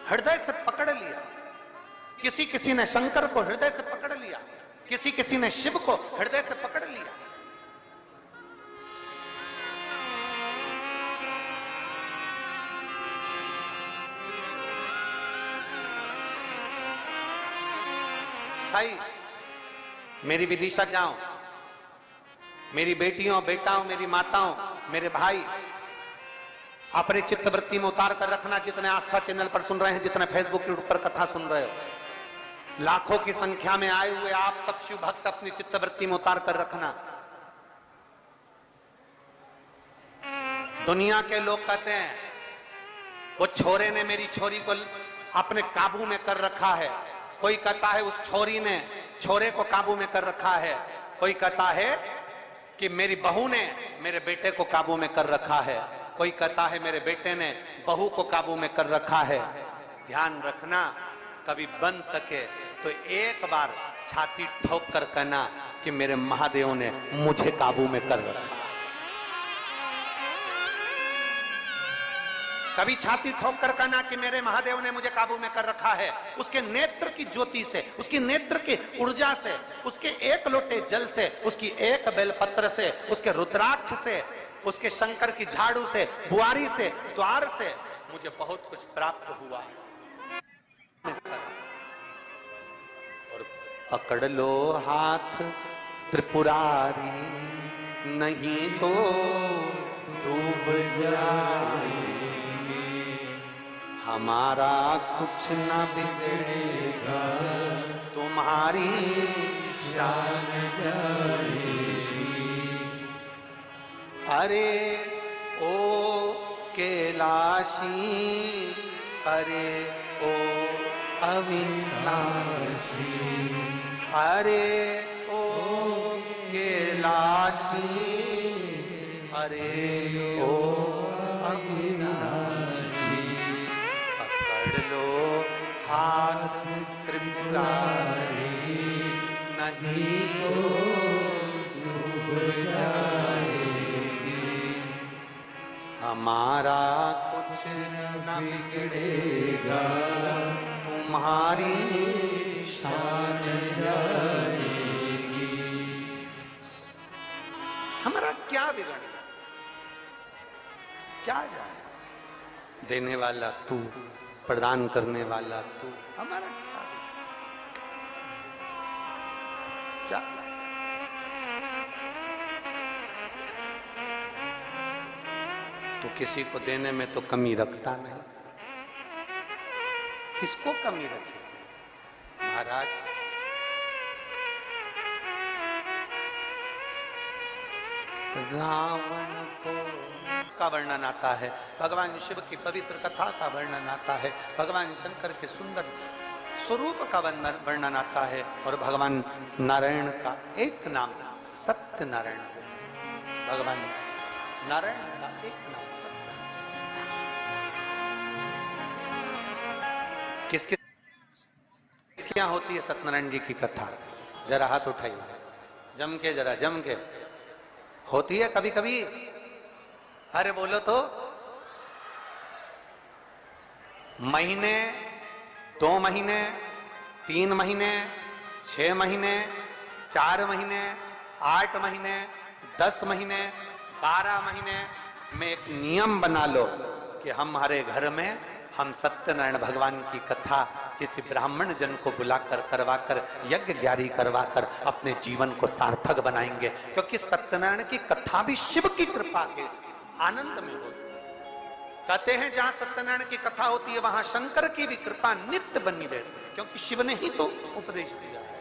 हृदय से पकड़ लिया, किसी किसी ने शंकर को हृदय से पकड़ लिया, किसी किसी ने शिव को हृदय से पकड़ लिया। भाई मेरी विदिशा जाओ, मेरी बेटियों बेटाओं, मेरी माताओं, मेरे भाई, अपने चित्तवृत्ति में उतार कर रखना। जितने आस्था चैनल पर सुन रहे हैं, जितने फेसबुक यूट्यूब पर कथा सुन रहे हो, लाखों की संख्या में आए हुए आप सब शिव भक्त अपनी चित्तवृत्ति में उतार कर रखना। दुनिया के लोग कहते हैं वो छोरे ने मेरी छोरी को अपने काबू में कर रखा है, कोई कहता है उस छोरी ने छोरे को काबू में कर रखा है, कोई कहता है कि मेरी बहू ने मेरे बेटे को काबू में कर रखा है, कोई कहता है मेरे बेटे ने बहू को काबू में कर रखा है। ध्यान रखना, कभी बन सके तो एक बार छाती ठोक कर कहना कि मेरे महादेव ने मुझे काबू में कर रखा। कभी छाती ठोक कर कहना कि मेरे महादेव ने मुझे काबू में कर रखा है। उसके नेत्र की ज्योति से, उसकी नेत्र की ऊर्जा से, उसके एक लोटे जल से, उसकी एक बेलपत्र से, उसके रुद्राक्ष से, उसके शंकर की झाड़ू से, बुआरी से, द्वार से मुझे बहुत कुछ प्राप्त हुआ। और पकड़ लो हाथ त्रिपुरारी, नहीं तो डूब जाएंगे, हमारा कुछ ना बिगड़ेगा, तुम्हारी शान जाएगी। अरे ओ कैलाशी, अरे ओ अविनाशी, अरे ओ कैलाशी, अरे ओ अविनाशी, पकड़ लो हाथ त्रिपुरारी, नहीं तो डूब जाएगी, हमारा कुछ न बिगड़ेगा, तुम्हारी शान जाएगी। हमारा क्या बिगड़ेगा, क्या जाए? देने वाला तू, प्रदान करने वाला तू, हमारा क्या? तो किसी को देने में तो कमी रखता नहीं, किसको कमी रखे महाराज? रावण को का वर्णन आता है, भगवान शिव की पवित्र कथा का वर्णन आता है, भगवान शंकर के सुंदर स्वरूप का वर्णन आता है, और भगवान नारायण का एक नाम सत्यनारायण है। भगवान नारायण का एक नाम सत्यनारायण। किसके यहाँ होती है सत्यनारायण जी की कथा? जरा हाथ उठाइए, जम के, जरा जम के होती है कभी कभी? अरे बोलो तो। महीने, 2 महीने, 3 महीने, 6 महीने, 4 महीने, 8 महीने, 10 महीने, 12 महीने में एक नियम बना लो कि हमारे घर में हम सत्यनारायण भगवान की कथा किसी ब्राह्मण जन को बुलाकर, करवाकर, यज्ञ ग्यारी करवाकर अपने जीवन को सार्थक बनाएंगे। क्योंकि सत्यनारायण की कथा भी शिव की कृपा के आनंद में होती। कहते हैं जहां सत्यनारायण की कथा होती है वहां शंकर की भी कृपा नित्य बनी रहती है, क्योंकि शिव ने ही तो उपदेश दिया है।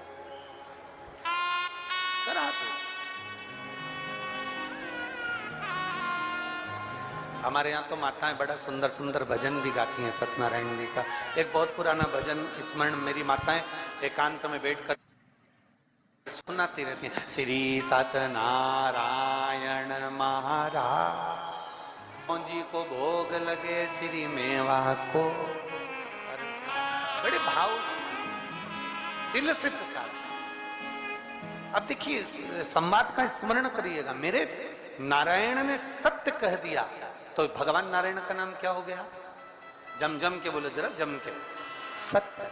हमारे यहाँ तो माताएं बड़ा सुंदर सुंदर भजन भी गाती हैं सत्यनारायण जी का। एक बहुत पुराना भजन स्मरण मेरी माताएं एकांत में बैठकर सुनाती रहती हैं। श्री सत्यनारायण महाराज जी को भोग लगे श्री मेवा को, बड़े भाव दिल से पुकार। अब देखिए संवाद का स्मरण करिएगा। मेरे नारायण ने सत्य कह दिया तो भगवान नारायण का नाम क्या हो गया? जम के बोलो जरा, जम के। सत्य।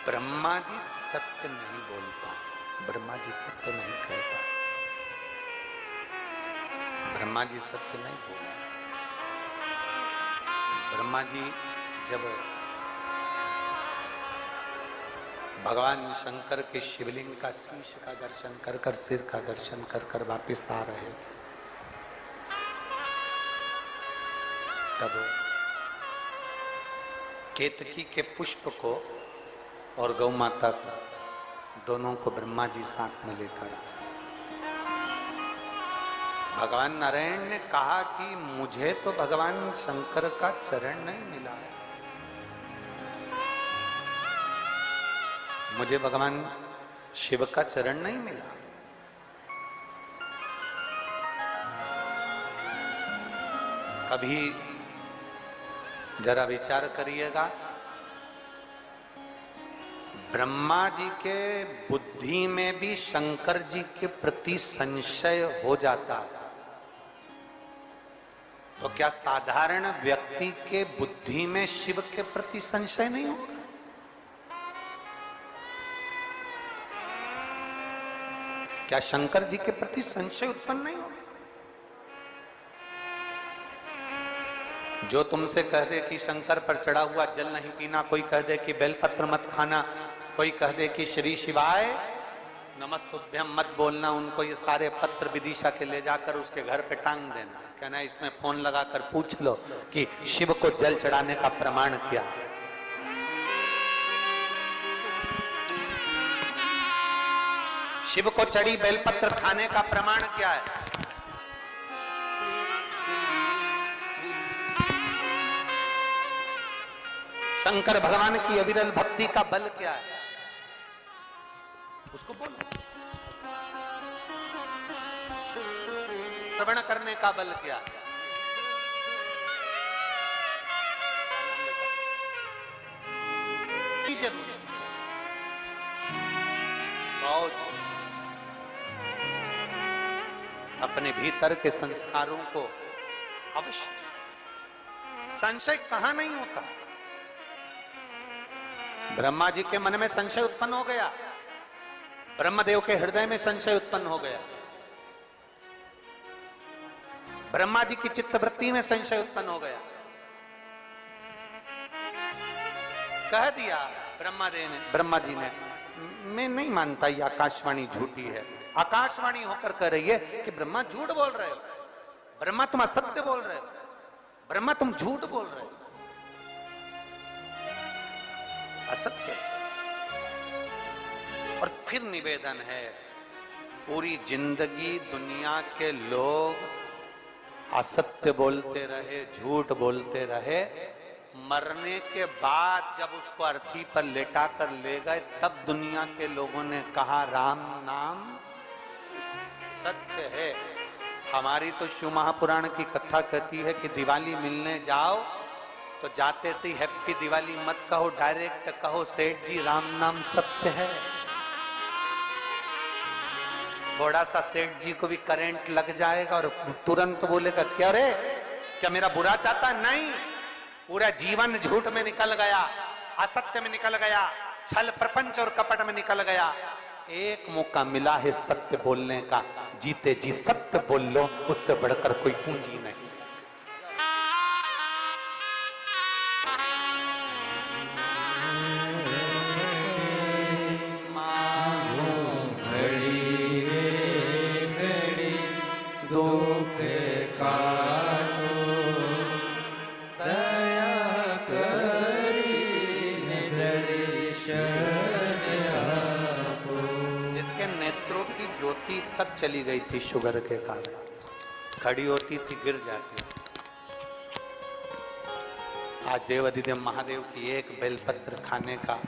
ब्रह्मा जी सत्य नहीं बोल पाए, ब्रह्मा जी सत्य नहीं कह पाए, ब्रह्मा जी सत्य नहीं बोले। ब्रह्मा जी जब भगवान शंकर के शिवलिंग का शीश का दर्शन कर कर, सिर का दर्शन कर कर वापिस आ रहे थे, तब केतकी के पुष्प को और गौ माता को, दोनों को ब्रह्मा जी साथ में लेकर भगवान नारायण ने कहा कि मुझे तो भगवान शंकर का चरण नहीं मिला है, मुझे भगवान शिव का चरण नहीं मिला। कभी जरा विचार करिएगा, ब्रह्मा जी के बुद्धि में भी शंकर जी के प्रति संशय हो जाता, तो क्या साधारण व्यक्ति के बुद्धि में शिव के प्रति संशय नहीं होगा? क्या शंकर जी के प्रति संशय उत्पन्न नहीं होगा? जो तुमसे कह दे कि शंकर पर चढ़ा हुआ जल नहीं पीना, कोई कह दे कि बेलपत्र मत खाना, कोई कह दे कि श्री शिवाय नमस्तुभ्यम मत बोलना, उनको ये सारे पत्र विदिशा के ले जाकर उसके घर पे टांग देना, कहना इसमें फोन लगाकर पूछ लो कि शिव को जल चढ़ाने का प्रमाण क्या है। शिव को चढ़ी बेलपत्र खाने का प्रमाण क्या है? शंकर भगवान की अविरल भक्ति का बल क्या है? उसको बोलो। श्रवण करने का बल क्या है? बहुत अपने भीतर के संस्कारों को अवश्य, संशय कहां नहीं होता। ब्रह्मा जी के मन में संशय उत्पन्न हो गया, ब्रह्मदेव के हृदय में संशय उत्पन्न हो गया, ब्रह्मा जी की चित्तवृत्ति में संशय उत्पन्न हो गया। कह दिया ब्रह्मा जी ने, मैं नहीं मानता ये आकाशवाणी झूठी है। आकाशवाणी होकर कह रही है कि ब्रह्मा झूठ बोल रहे हो, ब्रह्मा तुम असत्य बोल रहे हो, ब्रह्मा तुम झूठ बोल रहे हो, असत्य। और फिर निवेदन है, पूरी जिंदगी दुनिया के लोग असत्य बोलते रहे, झूठ बोलते रहे, मरने के बाद जब उसको अर्थी पर लेटा कर ले गए, तब दुनिया के लोगों ने कहा राम नाम सत्य है। हमारी तो शिव महापुराण की कथा कहती है कि दिवाली मिलने जाओ तो जाते से ही हैप्पी दिवाली मत कहो, डायरेक्ट कहो सेठ जी राम नाम सत्य है। थोड़ा सा सेठ जी को भी करंट लग जाएगा और तुरंत बोलेगा क्या रे, क्या मेरा बुरा चाहता? नहीं, पूरा जीवन झूठ में निकल गया, असत्य में निकल गया, छल प्रपंच और कपट में निकल गया। एक मौका मिला है सत्य बोलने का, जीते जी सत्य बोल लो, उससे बढ़कर कोई पूंजी नहीं। तक चली गई थी शुगर के कारण, खड़ी होती थी गिर जाती। आज देवाधिदेव महादेव की एक बेलपत्र खाने का,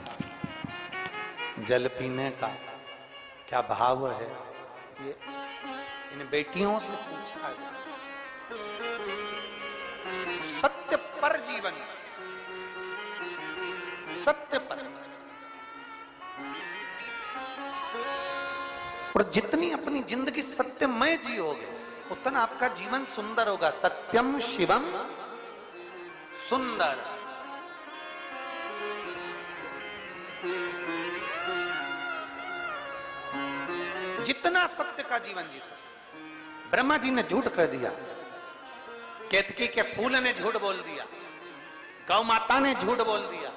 जल पीने का क्या भाव है, ये इन बेटियों से पूछा जाए। सत्य पर जीवन, सत्य पर, और जितनी अपनी जिंदगी सत्यमय जियोगे उतना आपका जीवन सुंदर होगा। सत्यम शिवम सुंदर। जितना सत्य का जीवन जी सकते। ब्रह्मा जी ने झूठ कह दिया, केतकी के फूल ने झूठ बोल दिया, गौ माता ने झूठ बोल दिया।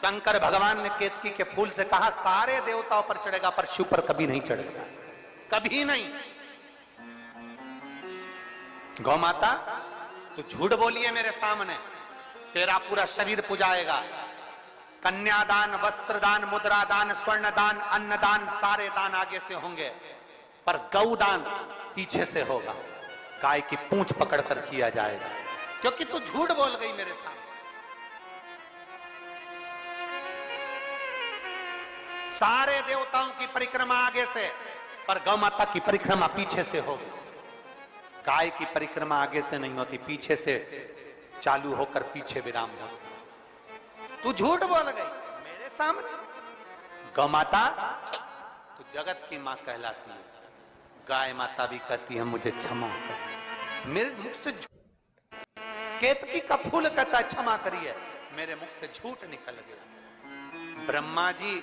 शंकर भगवान ने केतकी के फूल से कहा सारे देवताओं पर चढ़ेगा पर शिव पर कभी नहीं चढ़ेगा, कभी नहीं। गौ माता तू झूठ बोली है मेरे सामने, तेरा पूरा शरीर पुजाएगा। कन्यादान, वस्त्रदान, मुद्रादान, स्वर्णदान, अन्नदान, सारे दान आगे से होंगे, पर गौदान पीछे से होगा। गाय की पूंछ पकड़कर किया जाएगा, क्योंकि तू झूठ बोल गई मेरे सामने। सारे देवताओं की परिक्रमा आगे से, पर गौ माता की परिक्रमा पीछे से होगी। गाय की परिक्रमा आगे से नहीं होती, पीछे से चालू होकर पीछे विराम होती। तू झूठ बोल गई मेरे सामने। गौ माता तू जगत की मां कहलाती है। गाय माता भी कहती है मुझे क्षमा कर, मेरे मुख से केतकी का फूल कहता है क्षमा करिए, मेरे मुख से झूठ निकल गया। ब्रह्मा जी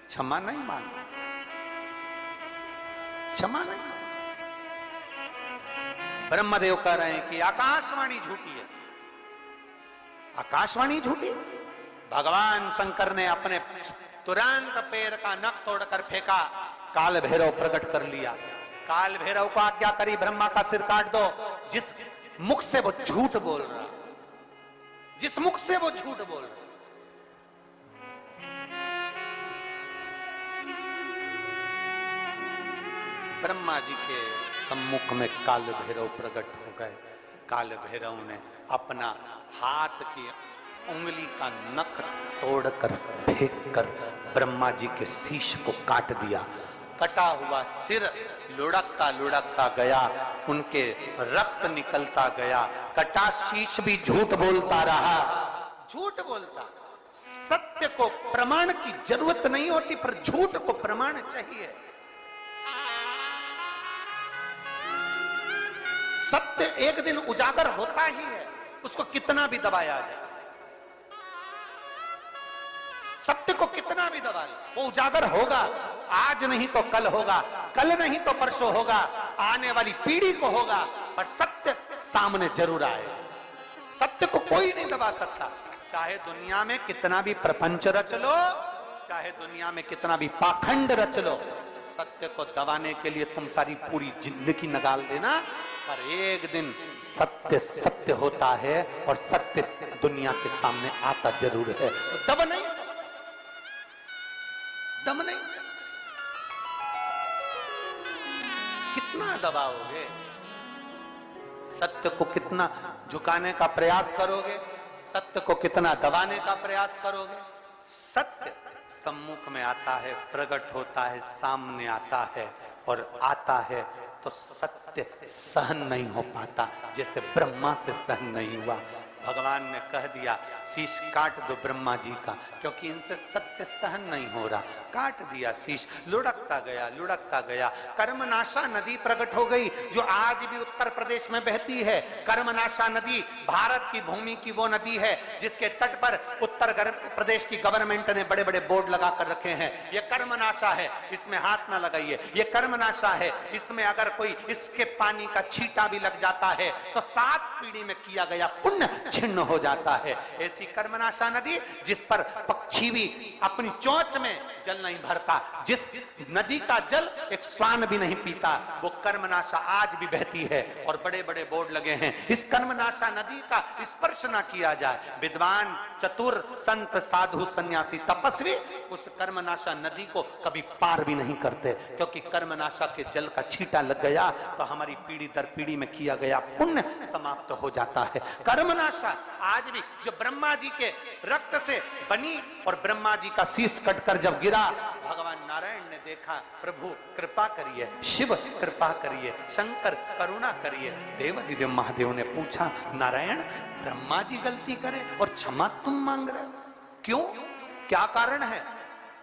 क्षमा नहीं मांगे, क्षमा नहीं। ब्रह्मदेव कह रहे हैं कि आकाशवाणी झूठी है। आकाशवाणी झूठी? भगवान शंकर ने अपने तुरंत पैर का नख तोड़कर फेंका, काल भैरव प्रकट कर लिया। काल भैरव को आज्ञा करी ब्रह्मा का सिर काट दो। जिस मुख से वो झूठ बोल रहा, जिस मुख से वो झूठ बोल रहा। ब्रह्मा जी के सम्मुख में काल भैरव प्रकट हो गए। काल भैरव ने अपना हाथ की उंगली का नख तोड़कर फेंककर ब्रह्मा जी के शीश को काट दिया। कटा हुआ सिर लुढ़कता लुढ़कता गया, उनके रक्त निकलता गया। कटा शीश भी झूठ बोलता रहा, झूठ बोलता। सत्य को प्रमाण की जरूरत नहीं होती, पर झूठ को प्रमाण चाहिए। सत्य एक दिन उजागर होता ही है, उसको कितना भी दबाया जाए। सत्य को कितना भी दबा ले, वो उजागर होगा। आज नहीं तो कल होगा, कल नहीं तो परसों होगा, आने वाली पीढ़ी को होगा, पर सत्य सामने जरूर आएगा। सत्य को कोई नहीं दबा सकता। चाहे दुनिया में कितना भी प्रपंच रच लो, चाहे दुनिया में कितना भी पाखंड रच लो, सत्य को दबाने के लिए तुम सारी पूरी जिंदगी निकाल देना, पर एक दिन सत्य सत्य होता है और सत्य दुनिया के सामने आता जरूर है। तो दब नहीं सकते, दम नहीं। कितना दबाओगे? सत्य को कितना झुकाने का प्रयास करोगे? सत्य को कितना दबाने का प्रयास करोगे? सत्य सम्मुख में आता है, प्रकट होता है, सामने आता है, और आता है तो सत्य सहन नहीं हो पाता, जैसे ब्रह्मा से सहन नहीं हुआ। भगवान ने कह दिया शीश काट दो ब्रह्मा जी का, क्योंकि इनसे सत्य सहन नहीं हो रहा। काट दिया शीश, लुढ़कता गया, लुढ़कता गया। कर्मनाशा नदी प्रकट हो गई, जो आज भी उत्तर प्रदेश में बहती है। कर्मनाशा नदी भारत की भूमि की वो नदी है जिसके तट पर उत्तर प्रदेश की गवर्नमेंट ने बड़े बड़े बोर्ड लगा कर रखे हैं, ये कर्मनाशा है, इसमें हाथ ना लगाइए, ये कर्मनाशा है, इसमें अगर कोई इसके पानी का छींटा भी लग जाता है तो 7 पीढ़ी में किया गया पुण्य छिन्न हो जाता है। ऐसी कर्मनाशा नदी जिस पर पक्षी भी अपनी चोंच में जल नहीं भरता, जिस नदी का जल एक श्वान भी नहीं पीता, वो कर्मनाशा आज भी बहती है और बड़े बड़े बोर्ड लगे हैं, इस कर्मनाशा नदी का स्पर्श ना किया जाए। विद्वान, चतुर, संत, साधु, सन्यासी, तपस्वी उस कर्मनाशा नदी को कभी पार भी नहीं करते, क्योंकि कर्मनाशा के जल का छींटा लग गया तो हमारी पीढ़ी दर पीढ़ी में किया गया पुण्य समाप्त हो जाता है। कर्मनाशा आज भी जो ब्रह्मा जी के रक्त से बनी, और ब्रह्मा जी का शीश कटकर जब गिरा, भगवान नारायण ने देखा, प्रभु कृपा करिए, शिव कृपा करिए, शंकर करुणा करिए। देवाधिदेव महादेव ने पूछा, नारायण ब्रह्मा जी गलती करे और क्षमा तुम मांग रहे हो, क्यों, क्या कारण है?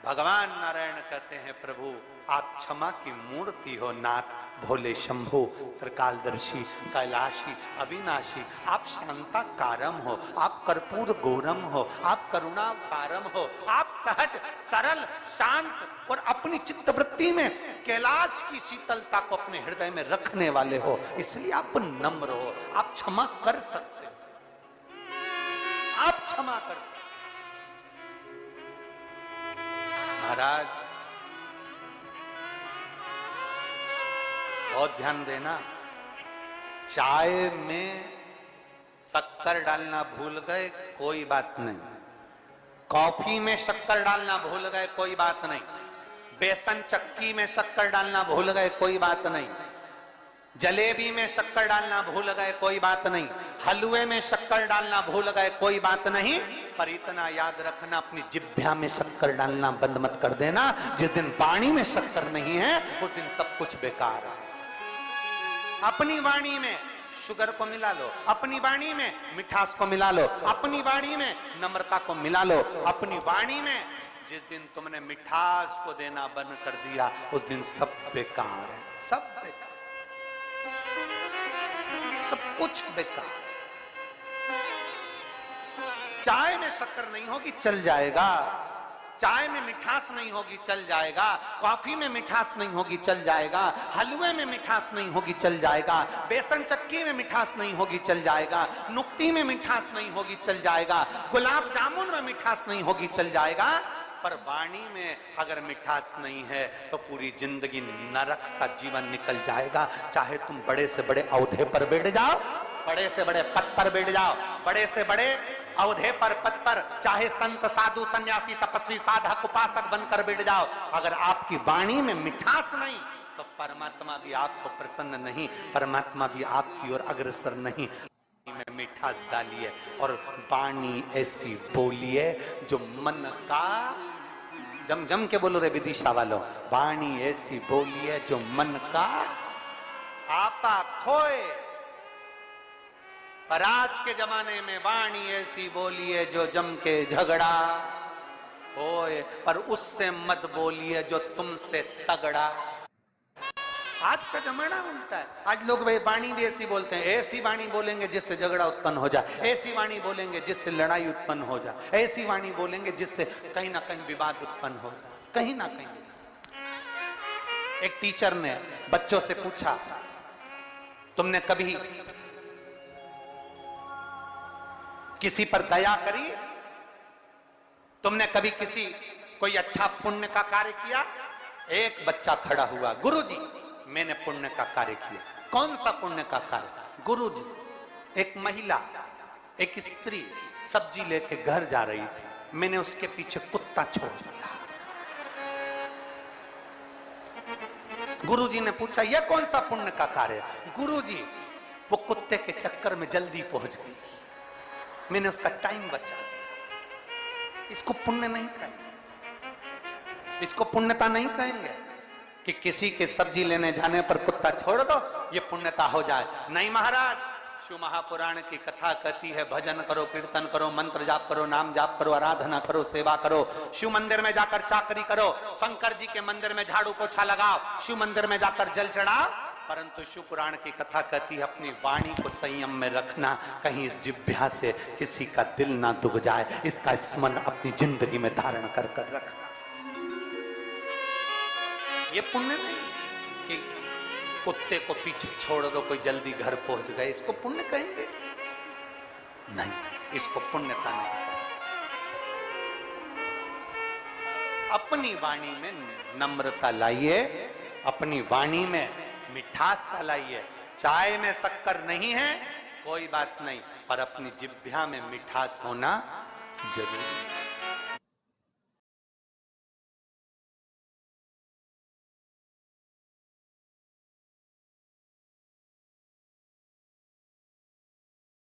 भगवान नारायण कहते हैं, प्रभु आप क्षमा की मूर्ति हो नाथ, भोले शंभु, त्रिकालदर्शी, कैलाशी, अविनाशी, आप शांताकारम हो, आप कर्पूर गौरम हो, आप करुणाकारम हो, आप सहज सरल शांत और अपनी चित्तवृत्ति में कैलाश की शीतलता को अपने हृदय में रखने वाले हो, इसलिए आप नम्र हो, आप क्षमा कर सकते हो, आप क्षमा कर सकते। महाराज बहुत ध्यान देना, चाय में शक्कर डालना भूल गए कोई बात नहीं, कॉफी में शक्कर डालना भूल गए कोई बात नहीं, बेसन चक्की में शक्कर डालना भूल गए कोई बात नहीं, जलेबी में शक्कर डालना भूल गए कोई बात नहीं, हलवे में शक्कर डालना भूल गए कोई बात नहीं, पर इतना याद रखना अपनी जिह्वा में शक्कर डालना बंद मत कर देना। जिस दिन वाणी में शक्कर नहीं है उस दिन सब कुछ बेकार है। अपनी वाणी में शुगर को मिला लो, अपनी वाणी में मिठास को मिला लो, अपनी वाणी में नम्रता को मिला लो, अपनी वाणी में जिस दिन तुमने मिठास को देना बंद कर दिया उस दिन सब बेकार है, सब बेकार, सब कुछ बेकार। चाय में शक्कर नहीं होगी चल जाएगा, चाय में मिठास नहीं होगी चल जाएगा, कॉफी में मिठास नहीं होगी चल जाएगा, हलवे में मिठास नहीं होगी चल जाएगा, बेसन चक्की में मिठास नहीं होगी चल जाएगा, नुक्ती में मिठास नहीं होगी चल जाएगा, गुलाब जामुन में मिठास नहीं होगी चल जाएगा, पर वाणी में अगर मिठास नहीं है तो पूरी जिंदगी नरक सा जीवन निकल जाएगा। चाहे तुम बड़े से बड़े औहदे पर बैठ जाओ, बड़े से बड़े पद पर बैठ जाओ, बड़े से बड़े औहदे पर पद पर, चाहे संत साधु सन्यासी तपस्वी साधक उपासक बनकर बैठ जाओ, अगर आपकी वाणी में मिठास नहीं तो परमात्मा भी आपको प्रसन्न नहीं, परमात्मा भी आपकी ओर अग्रसर नहीं। में मिठास डालिए और वाणी ऐसी बोलिए जो मन का, जम जम के बोलो रे विदिशा वालों, वाणी ऐसी बोलिए जो मन का आपा खोए। पर आज के जमाने में वाणी ऐसी बोलिए जो जम के झगड़ा होए, पर उससे मत बोलिए जो तुमसे तगड़ा। आज का जमाना उल्टा है, आज लोग भाई वाणी भी ऐसी बोलते हैं, ऐसी वाणी बोलेंगे जिससे झगड़ा उत्पन्न हो जाए, ऐसी वाणी बोलेंगे जिससे लड़ाई उत्पन्न हो जाए, ऐसी वाणी बोलेंगे जिससे कहीं ना कहीं विवाद उत्पन्न हो जाए, कहीं ना कहीं। एक टीचर ने बच्चों से पूछा, तुमने कभी किसी पर दया करी? तुमने कभी किसी कोई अच्छा पुण्य का कार्य किया? एक बच्चा खड़ा हुआ, गुरुजी मैंने पुण्य का कार्य किया। कौन सा पुण्य का कार्य? गुरुजी, एक महिला, एक स्त्री सब्जी लेके घर जा रही थी, मैंने उसके पीछे कुत्ता छोड़ दिया। गुरुजी ने पूछा यह कौन सा पुण्य का कार्य? गुरुजी वो कुत्ते के चक्कर में जल्दी पहुंच गई, मैंने उसका टाइम बचा दिया। इसको पुण्य नहीं कहेंगे, इसको पुण्यता नहीं कहेंगे कि किसी के सब्जी लेने जाने पर कुत्ता छोड़ दो ये पुण्यता हो जाए। नहीं महाराज, शिव महापुराण की कथा कहती है भजन करो, कीर्तन करो, मंत्र जाप करो, नाम जाप करो, आराधना करो, सेवा करो, शिव मंदिर में जाकर चाकरी करो, शंकर जी के मंदिर में झाड़ू पोछा लगाओ, शिव मंदिर में जाकर जल चढ़ाओ। परंतु शिव पुराण की कथा कहती है अपनी वाणी को संयम में रखना, कहीं इस जिह्वा से किसी का दिल ना दुख जाए, इसका स्मरण अपनी जिंदगी में धारण कर कर रखना। ये पुण्य नहीं कि कुत्ते को पीछे छोड़ दो कोई जल्दी घर पहुंच गए, इसको पुण्य कहेंगे? नहीं, इसको पुण्यता नहीं। अपनी वाणी में नम्रता लाइए, अपनी वाणी में मिठासता लाइए। चाय में शक्कर नहीं है कोई बात नहीं, पर अपनी जिह्वा में मिठास होना जरूरी है।